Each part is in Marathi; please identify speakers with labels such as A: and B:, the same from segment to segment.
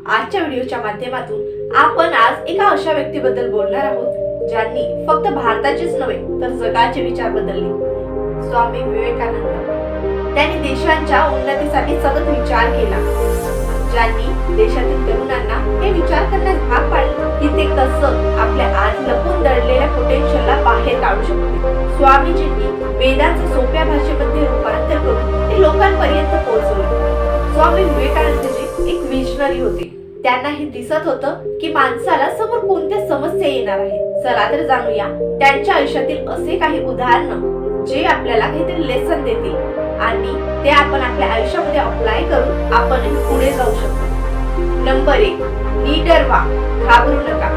A: आजच्या व्हिडिओच्या माध्यमातून आपण आज एका अशा व्यक्तीबद्दल बोलणार आहोत ज्यांनी फक्त भारताचेच नव्हे तर जगाचे विचार बदलले। स्वामी विवेकानंद। त्यांनी देशांच्या उन्नतीसाठी सतत विचार केला, ज्यांनी देशातील तरुणांना हे विचार करण्यास भाग पाडले की ते कसं आपल्या आत लपून दडलेल्या पोटेन्शियलला बाहेर काढू शकते। स्वामीजींनी वेदांचं सोप्या भाषेमध्ये रूपांतर करून ते लोकांपर्यंत पोहोचवले। स्वामी विवेकानंदजी एक विजनरी होते। त्यांना हे दिसत होतं की माणसाला समोर कोणत्या समस्या येणार आहेत। चला तर जाणूया त्यांच्या आयुष्यातील असे काही उदाहरण जे आपल्याला काहीतरी लेसन देतील आणि ते आपण आपल्या आयुष्यामध्ये अप्लाय करून आपण पुढे जाऊ शकतो। नंबर 1, लीडर व्हा, घाबरू नका।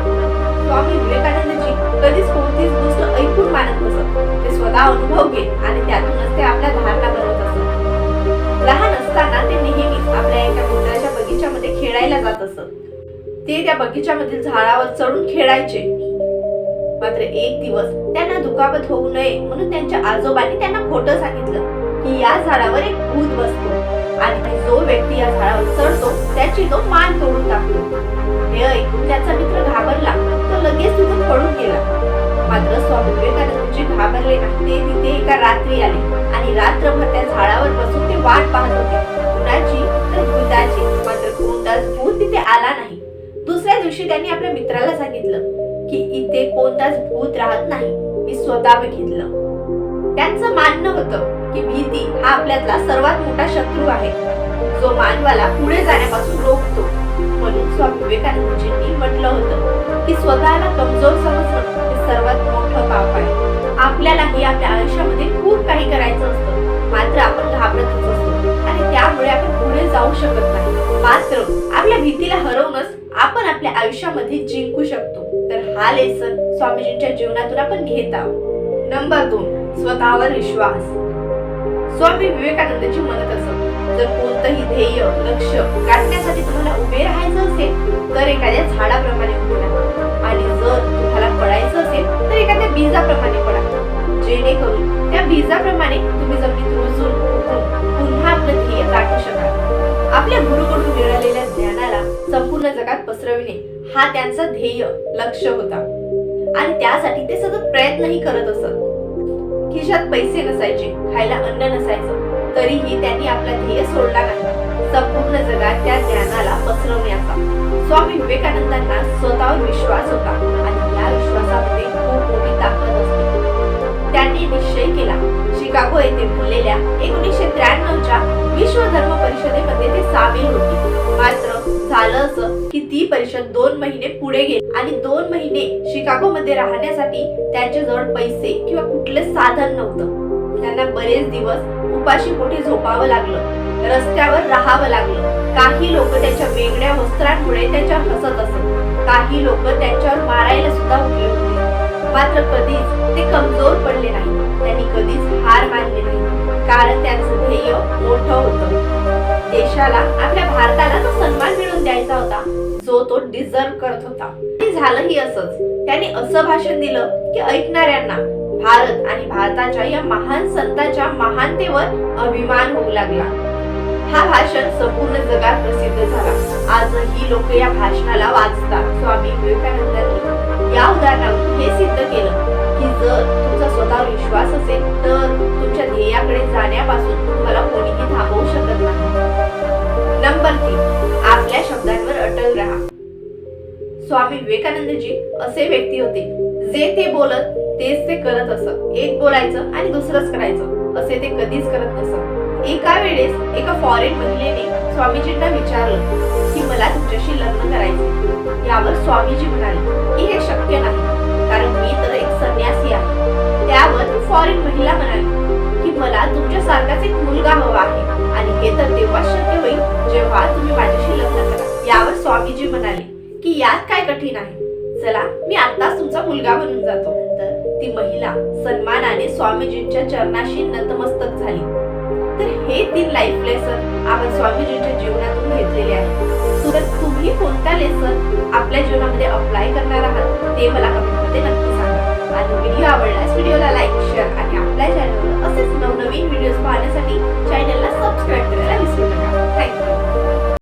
A: स्वामी विवेकानंदजी कधीच कोणतीच गोष्ट ऐकून मानत नसत। ते स्वतः अनुभव घेत आणि त्यातूनच ते आपल्या धारणा बनवत असत। लहान असताना ते नेहमीच आपल्या एका मित्राच्या बगीच्यामध्ये खेळायला जात असत। ते त्या बगीच्यामधील झाडावर चढून खेळायचे। मात्र एक दिवस त्यांना दुखापत होऊ नये म्हणून त्यांच्या आजोबांनी त्यांना खोटं सांगितलं की या झाडावर एक भूत बसतो आणि जो व्यक्ती या झाडावर चढतो त्याची तो मान तोडून टाकतो। हे ऐकून त्याचा मित्र घाबरला, तो लगेच तिथून पळून गेला। मात्र स्वामी विवेकानंदजी घाबरले नाही। ते तिथे एका रात्री आले आणि रात्रभर त्या झाडावर बसून ते वाट पाहत होते, कुणाची तर भूताची। मात्र कोणताच भूत तिथे आला नाही। दुसऱ्या दिवशी त्यांनी आपल्या मित्राला सांगितलं की इथे कोणताच भूत राहत नाही, मी स्वतः बघितलं। त्यांचं मानणं होतं की भीती हा आपल्यातला सर्वात मोठा शत्रू आहे, जो मानवाला पुढे जाण्यापासून रोखतो। म्हणून स्वामी विवेकानंदजींनी म्हटलं होतं की स्वतःला कमजोर समजणं हे सर्वात मोठं पाप आहे। आपल्यालाही आपल्या आयुष्यामध्ये खूप काही करायचं असतं, मात्र आपण घाबरतच असतो आणि त्यामुळे आपण पुढे जाऊ शकत नाही। मात्र आपल्या भीतीला हरवूनच आपण आपल्या आयुष्यामध्ये जिंकू शकतो। तर हा लेसन स्वामीजींच्या जीवनातून आपण घेत आहोत। नंबर 2, स्वतःवर विश्वास। स्वामी विवेकानंदजी म्हणत असत, जर कोणतंही ध्येय लक्ष गाठण्यासाठी तुम्हाला उभे राहायचं असेल तर एखाद्या झाडाप्रमाणे उभे राहा आणि जर तुम्हाला पडायचं असेल तर एखाद्या बीजाप्रमाणे पडा, जेणेकरून त्या बीजाप्रमाणे तुम्ही जमिनीत रुजून पुन्हा आपलं ध्येय गाठू शकाल। आपल्या गुरुकडून मिळालेल्या ज्ञानाला संपूर्ण जगात पसरविणे हा त्यांचा ध्येय लक्ष होता आणि त्यासाठी ते सतत प्रयत्नही करत असत। खिशात पैसे नसायचे, खायला अन्न नसायचं, तरीही त्यांनी आपला ध्येय सोडला नाही, संपूर्ण जगात त्या ज्ञानाला पसरवण्याचा। स्वामी विवेकानंदांना स्वतःवर विश्वास होता आणि या विश्वासामध्ये खूप मोठी ताकद असते। त्यांनी निश्चय केला, शिकागो येथे भरलेल्या 1993च्या विश्व धर्म परिषदेमध्ये ते सामील होते। मात्र झालं असं की ती परिषद 2 महिने पुढे गेली आणि 2 महिने शिकागो मध्ये राहण्यासाठी त्यांच्याजवळ पैसे किंवा कुठले साधन नव्हतं। त्यांना बरेच दिवस उपाशी पोटी झोपावं लागलं, रस्त्यावर राहावं लागलं। काही लोक त्यांच्या वेगळ्या वस्त्रांमुळे त्यांच्यावर हसत असत, काही लोक त्यांच्यावर मारायला सुद्धा उठले होते। मात्र कधीच ते कमजोर पडले नाही, त्यांनी कधीच हार मानली नाही, कारण त्यांचं ध्येय मोठं होतं। देशाला, आपल्या भारताला तो सन्मान मिळवून द्यायचा होता जो तो डिझर्व करत होता। ते झालंही असंच। त्यांनी असं भाषण दिलं की ऐकणाऱ्यांना भारत आणि भारताच्या या महान संतांच्या महानतेवर अभिमान होऊ लागला। हा भाषण संपूर्ण जगात प्रसिद्ध झाला। आजही लोक या भाषणाला वाचतात। स्वामी विवेकानंदांनी या उदाहरणावरून हे सिद्ध केलं की जर तुमचा स्वतःवर विश्वास असेल तर तुमच्या ध्येयाकडे जाण्यापासून तुम्हाला कोणीही थांबवू शकत नाही। नंबर 3, आपल्या शब्दांवर अटल राहा। स्वामी विवेकानंदजी असे व्यक्ती होते जे ते बोलत तेच ते करत असत। एक बोलायचं आणि दुसरंच करायचं असे ते कधीच करत नसत। एका वेळेस एका फॉरेन महिलेने स्वामीजींना विचारलं की मला तुमच्याशी लग्न करायचे। यावर स्वामीजी म्हणाले की हे शक्य नाही, कारण मी तर एक संन्यासी आहे। त्यावर ती फॉरेन महिला म्हणाली की मला तुमच्यासारखाच एक मुलगा हवा आहे आणि हे तर तेव्हा शक्य होईल जेव्हा तुम्ही माझ्याशी लग्न करा। यावर स्वामीजी म्हणाले की यात काय कठीण आहे, चला मी आताच तुमचा मुलगा बनून जातो। तर ती महिला सन्मानाने स्वामीजींच्या चरणाशी नतमस्तक झाली। तर हे 3 लाईफ लेसन आपण स्वामीजींच्या जीवनातून घेतलेले आहेत। तर तुम्ही कोणता लेसन आपल्या जीवनामध्ये अप्लाय करणार आहात ते मला कमेंटमध्ये नक्की सांगा। आणि व्हिडिओ आवडल्यास व्हिडिओला लाईक, शेअर आणि आपल्या चॅनलवर असेच नवनवीन व्हिडिओज पाहण्यासाठी चॅनलला सबस्क्राईब करायला विसरू नका।